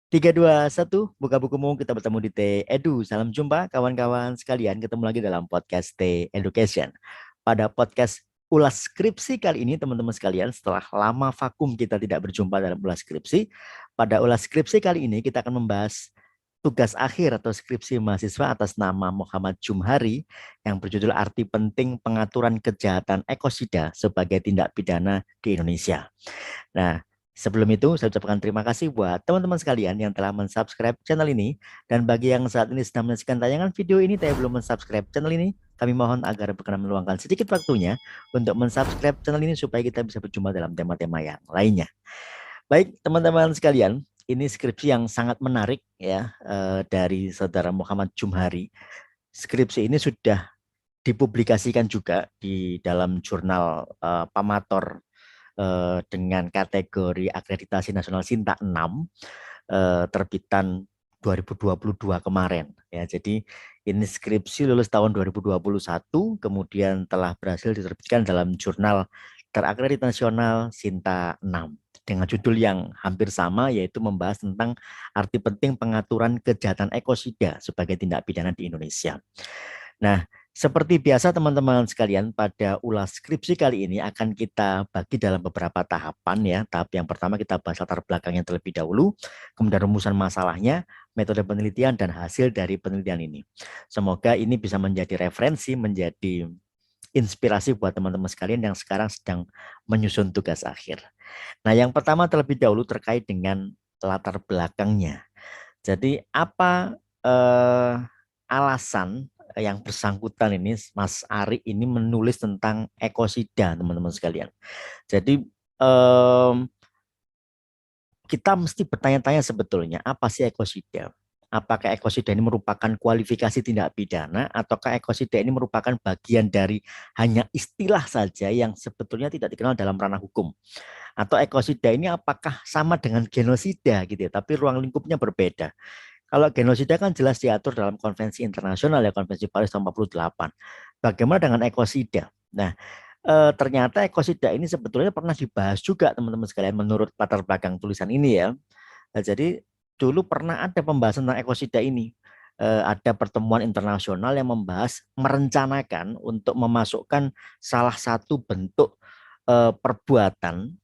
Tiga, dua, satu, buka bukumu, kita bertemu di T Edu. Salam jumpa kawan-kawan sekalian, ketemu lagi dalam podcast T Education. Pada podcast ulas skripsi kali ini teman-teman sekalian, setelah lama vakum kita tidak berjumpa dalam ulas skripsi, pada ulas skripsi kali ini kita akan membahas tugas akhir atau skripsi mahasiswa atas nama Muhammad Jumhari yang berjudul Arti Penting Pengaturan Kejahatan Ekosida sebagai Tindak Pidana di Indonesia. Nah, sebelum itu saya ucapkan terima kasih buat teman-teman sekalian yang telah mensubscribe channel ini. Dan bagi yang saat ini sedang menyaksikan tayangan video ini tapi belum mensubscribe channel ini, kami mohon agar berkenan meluangkan sedikit waktunya untuk mensubscribe channel ini supaya kita bisa berjumpa dalam tema-tema yang lainnya. Baik, teman-teman sekalian, ini skripsi yang sangat menarik ya dari saudara Muhammad Jumhari. Skripsi ini sudah dipublikasikan juga di dalam jurnal Pamator dengan kategori akreditasi nasional Sinta 6 terbitan 2022 kemarin ya. Jadi ini skripsi lulus tahun 2021 kemudian telah berhasil diterbitkan dalam jurnal terakreditasi nasional Sinta 6 dengan judul yang hampir sama, yaitu membahas tentang arti penting pengaturan kejahatan ekosida sebagai tindak pidana di Indonesia. Nah, seperti biasa teman-teman sekalian, pada ulas skripsi kali ini akan kita bagi dalam beberapa tahapan ya. Tahap yang pertama kita bahas latar belakangnya terlebih dahulu, kemudian rumusan masalahnya, metode penelitian, dan hasil dari penelitian ini. Semoga ini bisa menjadi referensi, menjadi inspirasi buat teman-teman sekalian yang sekarang sedang menyusun tugas akhir. Nah, yang pertama terlebih dahulu terkait dengan latar belakangnya. Jadi apa alasan yang bersangkutan ini, Mas Ari ini menulis tentang ekosida, teman-teman sekalian. Jadi kita mesti bertanya-tanya sebetulnya apa sih ekosida? Apakah ekosida ini merupakan kualifikasi tindak pidana ataukah ekosida ini merupakan bagian dari hanya istilah saja yang sebetulnya tidak dikenal dalam ranah hukum? Atau ekosida ini apakah sama dengan genosida gitu ya, tapi ruang lingkupnya berbeda? Kalau genosida kan jelas diatur dalam konvensi internasional ya, Konvensi Paris tahun 48. Bagaimana dengan ekosida? Nah, ternyata ekosida ini sebetulnya pernah dibahas juga teman-teman sekalian menurut latar belakang tulisan ini ya. Nah, jadi dulu pernah ada pembahasan tentang ekosida ini. Ada pertemuan internasional yang membahas merencanakan untuk memasukkan salah satu bentuk perbuatan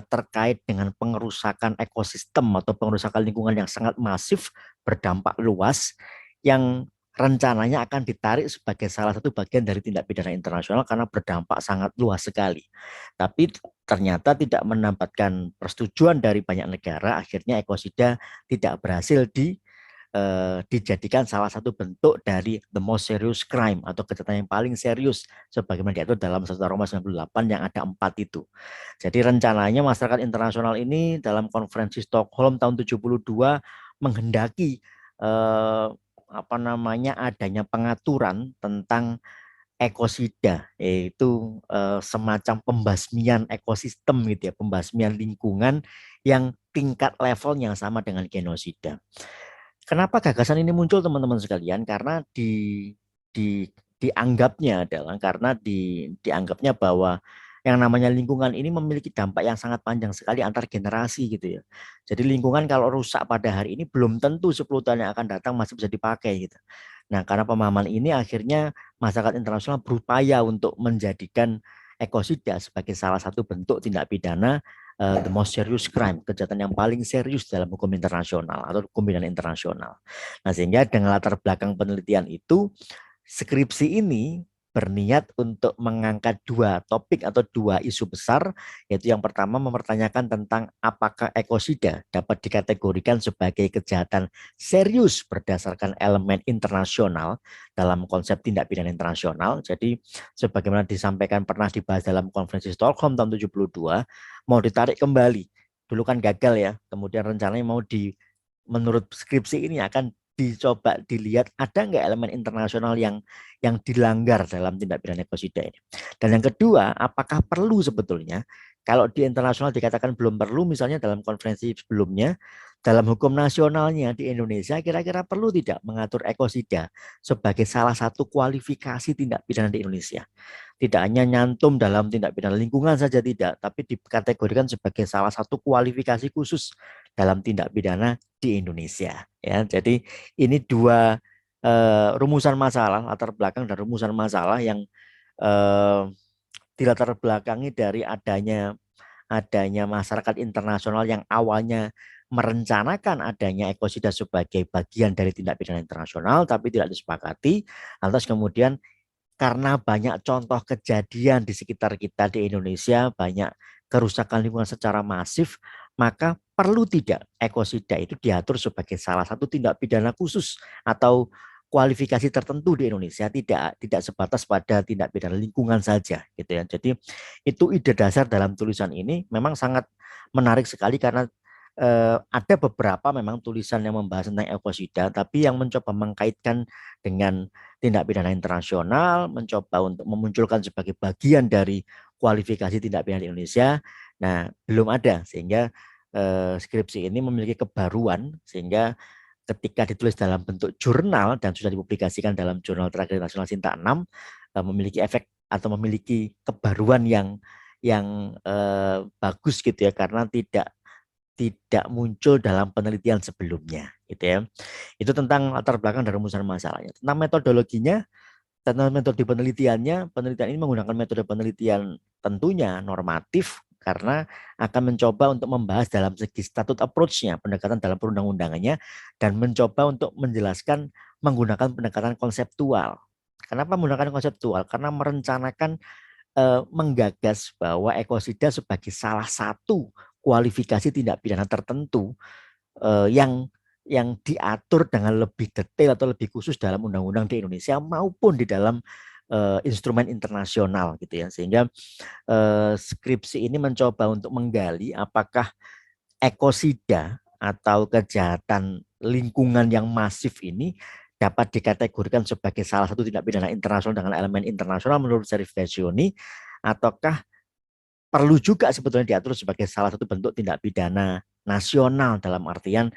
terkait dengan pengerusakan ekosistem atau pengerusakan lingkungan yang sangat masif, berdampak luas, yang rencananya akan ditarik sebagai salah satu bagian dari tindak pidana internasional karena berdampak sangat luas sekali. Tapi ternyata tidak mendapatkan persetujuan dari banyak negara, akhirnya ekosida tidak berhasil dijadikan salah satu bentuk dari the most serious crime atau kejahatan yang paling serius sebagaimana diatur dalam Statuta Roma 98 yang ada 4 itu. Jadi rencananya masyarakat internasional ini dalam konferensi Stockholm tahun 72 menghendaki adanya pengaturan tentang ekosida, yaitu semacam pembasmian ekosistem gitu ya, pembasmian lingkungan yang tingkat levelnya sama dengan genosida. Kenapa gagasan ini muncul teman-teman sekalian? Karena di dianggapnya adalah karena dianggapnya bahwa yang namanya lingkungan ini memiliki dampak yang sangat panjang sekali antar generasi gitu ya. Jadi lingkungan kalau rusak pada hari ini belum tentu 10 tahun yang akan datang masih bisa dipakai gitu. Nah, karena pemahaman ini akhirnya masyarakat internasional berupaya untuk menjadikan ekosida sebagai salah satu bentuk tindak pidana the most serious crime, kejahatan yang paling serius dalam hukum internasional atau hukum pidana internasional. Nah, sehingga dengan latar belakang penelitian itu, skripsi ini berniat untuk mengangkat dua topik atau dua isu besar, yaitu yang pertama mempertanyakan tentang apakah ekosida dapat dikategorikan sebagai kejahatan serius berdasarkan elemen internasional dalam konsep tindak pidana internasional. Jadi sebagaimana disampaikan pernah dibahas dalam konferensi Stockholm tahun 72, mau ditarik kembali. Dulu kan gagal ya, kemudian rencananya mau menurut skripsi ini akan dicoba dilihat ada nggak elemen internasional yang dilanggar dalam tindak pidana ekosida ini. Dan yang kedua, apakah perlu sebetulnya kalau di internasional dikatakan belum perlu, misalnya dalam konferensi sebelumnya, dalam hukum nasionalnya di Indonesia kira-kira perlu tidak mengatur ekosida sebagai salah satu kualifikasi tindak pidana di Indonesia. Tidak hanya nyantum dalam tindak pidana lingkungan saja tidak, tapi dikategorikan sebagai salah satu kualifikasi khusus dalam tindak pidana di Indonesia. Ya, jadi ini dua rumusan masalah, latar belakang dan rumusan masalah yang eh, dilatar belakangi dari adanya masyarakat internasional yang awalnya merencanakan adanya ekosida sebagai bagian dari tindak pidana internasional tapi tidak disepakati, lantas kemudian karena banyak contoh kejadian di sekitar kita di Indonesia, banyak kerusakan lingkungan secara masif, maka perlu tidak ekosida itu diatur sebagai salah satu tindak pidana khusus atau kualifikasi tertentu di Indonesia, tidak sebatas pada tindak pidana lingkungan saja gitu ya. Jadi itu ide dasar dalam tulisan ini memang sangat menarik sekali karena ada beberapa memang tulisan yang membahas tentang ekosida, tapi yang mencoba mengkaitkan dengan tindak pidana internasional, mencoba untuk memunculkan sebagai bagian dari kualifikasi tindak pidana di Indonesia. Nah, belum ada sehingga skripsi ini memiliki kebaruan sehingga ketika ditulis dalam bentuk jurnal dan sudah dipublikasikan dalam jurnal terakhir nasional Sinta 6 memiliki efek atau memiliki kebaruan yang bagus gitu ya karena tidak muncul dalam penelitian sebelumnya gitu ya. Itu tentang latar belakang dan rumusan masalahnya. Tentang metodologinya, tentang metode penelitiannya, penelitian ini menggunakan metode penelitian tentunya normatif karena akan mencoba untuk membahas dalam segi statute approach-nya, pendekatan dalam perundang-undangannya, dan mencoba untuk menjelaskan menggunakan pendekatan konseptual. Kenapa menggunakan konseptual? Karena merencanakan menggagas bahwa ekosida sebagai salah satu kualifikasi tindak pidana tertentu yang diatur dengan lebih detail atau lebih khusus dalam undang-undang di Indonesia maupun di dalam instrumen internasional gitu ya. Sehingga skripsi ini mencoba untuk menggali apakah ekosida atau kejahatan lingkungan yang masif ini dapat dikategorikan sebagai salah satu tindak pidana internasional dengan elemen internasional menurut Syarif Basioni, ataukah perlu juga sebetulnya diatur sebagai salah satu bentuk tindak pidana nasional dalam artian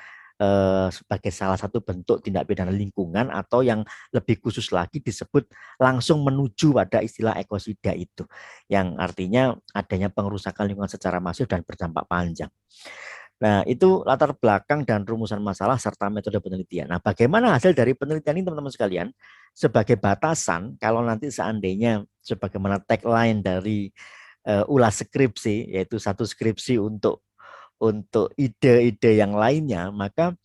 sebagai salah satu bentuk tindak pidana lingkungan atau yang lebih khusus lagi disebut langsung menuju pada istilah ekosida itu yang artinya adanya pengerusakan lingkungan secara masif dan berdampak panjang. Nah, itu latar belakang dan rumusan masalah serta metode penelitian. Nah, bagaimana hasil dari penelitian ini teman-teman sekalian? Sebagai batasan, kalau nanti seandainya sebagaimana tagline dari ulas skripsi, yaitu satu skripsi untuk ide-ide yang lainnya, maka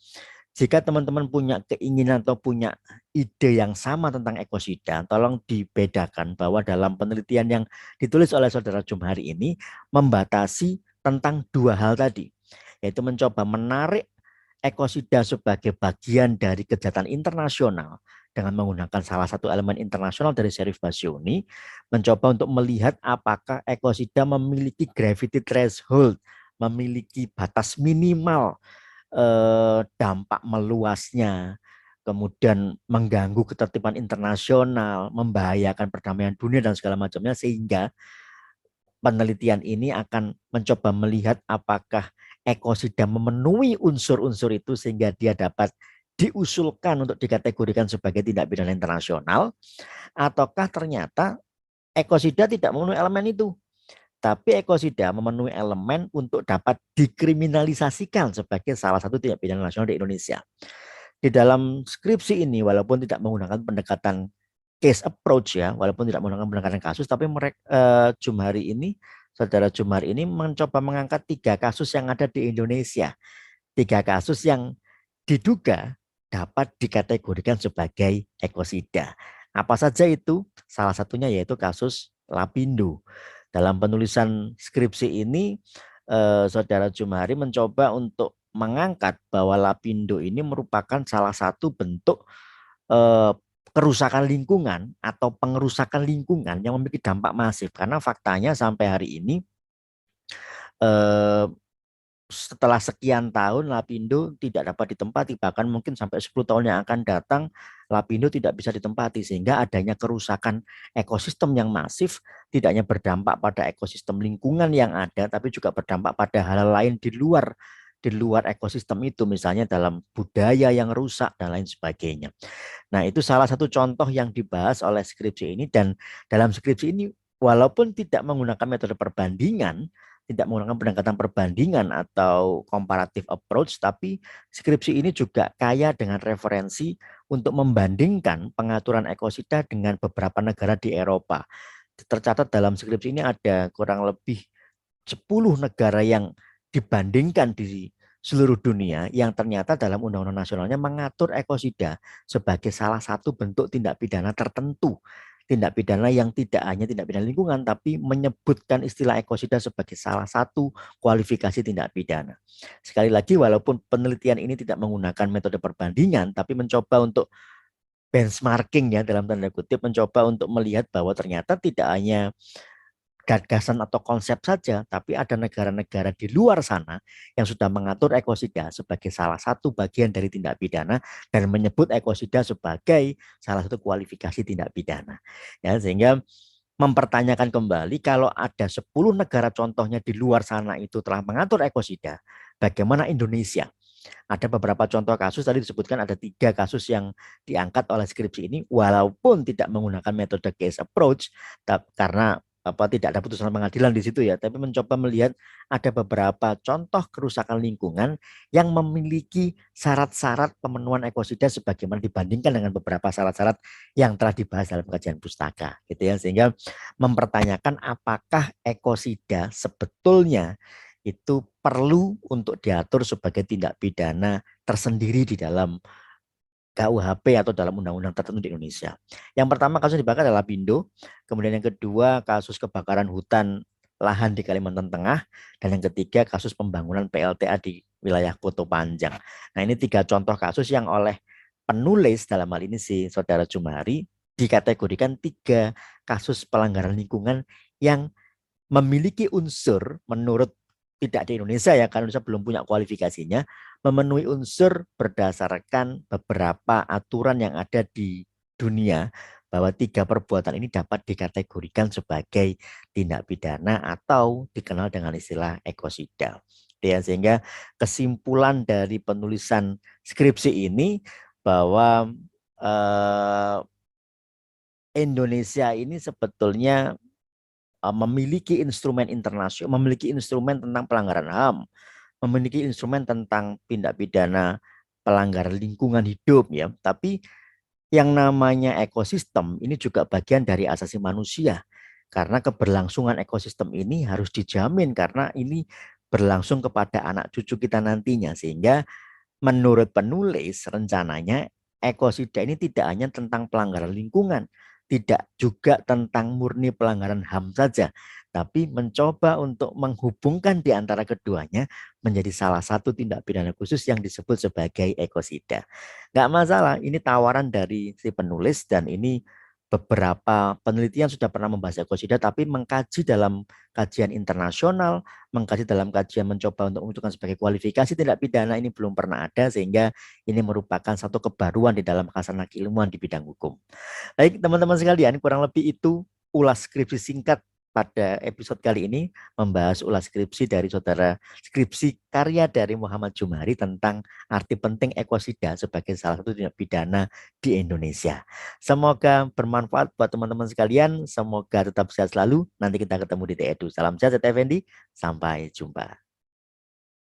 jika teman-teman punya keinginan atau punya ide yang sama tentang ekosida, tolong dibedakan bahwa dalam penelitian yang ditulis oleh saudara Jumhari ini membatasi tentang dua hal tadi, yaitu mencoba menarik ekosida sebagai bagian dari kejahatan internasional dengan menggunakan salah satu elemen internasional dari Syarif Basioni, mencoba untuk melihat apakah ekosida memiliki gravity threshold, memiliki batas minimal dampak meluasnya, kemudian mengganggu ketertiban internasional, membahayakan perdamaian dunia dan segala macamnya, sehingga penelitian ini akan mencoba melihat apakah ekosida memenuhi unsur-unsur itu sehingga dia dapat diusulkan untuk dikategorikan sebagai tindak pidana internasional, ataukah ternyata ekosida tidak memenuhi elemen itu, tapi ekosida memenuhi elemen untuk dapat dikriminalisasikan sebagai salah satu tindak pidana nasional di Indonesia. Di dalam skripsi ini, walaupun tidak menggunakan pendekatan case approach ya, walaupun tidak menggunakan pendekatan kasus, tapi mereka Jumhari ini, saudara Jumhari ini mencoba mengangkat 3 kasus yang ada di Indonesia, 3 kasus yang diduga dapat dikategorikan sebagai ekosida. Apa saja itu? Salah satunya yaitu kasus Lapindo. Dalam penulisan skripsi ini, saudara Jumhari mencoba untuk mengangkat bahwa Lapindo ini merupakan salah satu bentuk eh, kerusakan lingkungan atau pengerusakan lingkungan yang memiliki dampak masif. Karena faktanya sampai hari ini eh, setelah sekian tahun Lapindo tidak dapat ditempati, bahkan mungkin sampai 10 tahun yang akan datang Lapindo tidak bisa ditempati, sehingga adanya kerusakan ekosistem yang masif tidak hanya berdampak pada ekosistem lingkungan yang ada, tapi juga berdampak pada hal lain di luar ekosistem itu, misalnya dalam budaya yang rusak dan lain sebagainya. Nah, itu salah satu contoh yang dibahas oleh skripsi ini, dan dalam skripsi ini walaupun tidak menggunakan metode perbandingan, tidak menggunakan pendekatan perbandingan atau comparative approach, tapi skripsi ini juga kaya dengan referensi untuk membandingkan pengaturan ekosida dengan beberapa negara di Eropa. Tercatat dalam skripsi ini ada kurang lebih 10 negara yang dibandingkan di seluruh dunia yang ternyata dalam undang-undang nasionalnya mengatur ekosida sebagai salah satu bentuk tindak pidana tertentu. Tindak pidana yang tidak hanya tindak pidana lingkungan, tapi menyebutkan istilah ekosida sebagai salah satu kualifikasi tindak pidana. Sekali lagi, walaupun penelitian ini tidak menggunakan metode perbandingan, tapi mencoba untuk benchmarking ya dalam tanda kutip, mencoba untuk melihat bahwa ternyata tidak hanya gagasan atau konsep saja, tapi ada negara-negara di luar sana yang sudah mengatur ekosida sebagai salah satu bagian dari tindak pidana dan menyebut ekosida sebagai salah satu kualifikasi tindak pidana. Ya, sehingga mempertanyakan kembali kalau ada 10 negara contohnya di luar sana itu telah mengatur ekosida, bagaimana Indonesia? Ada beberapa contoh kasus, tadi disebutkan ada 3 kasus yang diangkat oleh skripsi ini, walaupun tidak menggunakan metode case approach, karena tidak ada putusan pengadilan di situ ya, tapi mencoba melihat ada beberapa contoh kerusakan lingkungan yang memiliki syarat-syarat pemenuhan ekosida sebagaimana dibandingkan dengan beberapa syarat-syarat yang telah dibahas dalam kajian pustaka, gitu ya, sehingga mempertanyakan apakah ekosida sebetulnya itu perlu untuk diatur sebagai tindak pidana tersendiri di dalam KUHP atau dalam undang-undang tertentu di Indonesia. Yang pertama kasus dibakar adalah Pindo, kemudian yang kedua kasus kebakaran hutan lahan di Kalimantan Tengah, dan yang ketiga kasus pembangunan PLTA di wilayah Koto Panjang. Nah, ini 3 contoh kasus yang oleh penulis dalam hal ini si Saudara Jumari dikategorikan 3 kasus pelanggaran lingkungan yang memiliki unsur menurut, tidak di Indonesia ya, karena Indonesia belum punya kualifikasinya, memenuhi unsur berdasarkan beberapa aturan yang ada di dunia bahwa 3 perbuatan ini dapat dikategorikan sebagai tindak pidana atau dikenal dengan istilah ekosida. Ya, sehingga kesimpulan dari penulisan skripsi ini bahwa Indonesia ini sebetulnya memiliki instrumen internasional, memiliki instrumen tentang pelanggaran HAM, memiliki instrumen tentang tindak pidana pelanggaran lingkungan hidup ya. Tapi yang namanya ekosistem ini juga bagian dari asasi manusia. Karena keberlangsungan ekosistem ini harus dijamin karena ini berlangsung kepada anak cucu kita nantinya. Sehingga menurut penulis rencananya ekosida ini tidak hanya tentang pelanggaran lingkungan, tidak juga tentang murni pelanggaran HAM saja, tapi mencoba untuk menghubungkan di antara keduanya menjadi salah satu tindak pidana khusus yang disebut sebagai ekosida. Nggak masalah, ini tawaran dari si penulis dan ini beberapa penelitian sudah pernah membahas ekosida, tapi mengkaji dalam kajian internasional, mengkaji dalam kajian mencoba untuk menentukan sebagai kualifikasi tindak pidana ini belum pernah ada, sehingga ini merupakan satu kebaruan di dalam kasanah keilmuan di bidang hukum. Baik teman-teman sekalian, kurang lebih itu ulas skripsi singkat pada episode kali ini, membahas ulas skripsi dari saudara, skripsi karya dari Muhammad Jumari tentang arti penting ekosida sebagai salah satu tindak pidana di Indonesia. Semoga bermanfaat buat teman-teman sekalian, semoga tetap sehat selalu. Nanti kita ketemu di TEDU. Salam sehat, Effendi. Sampai jumpa.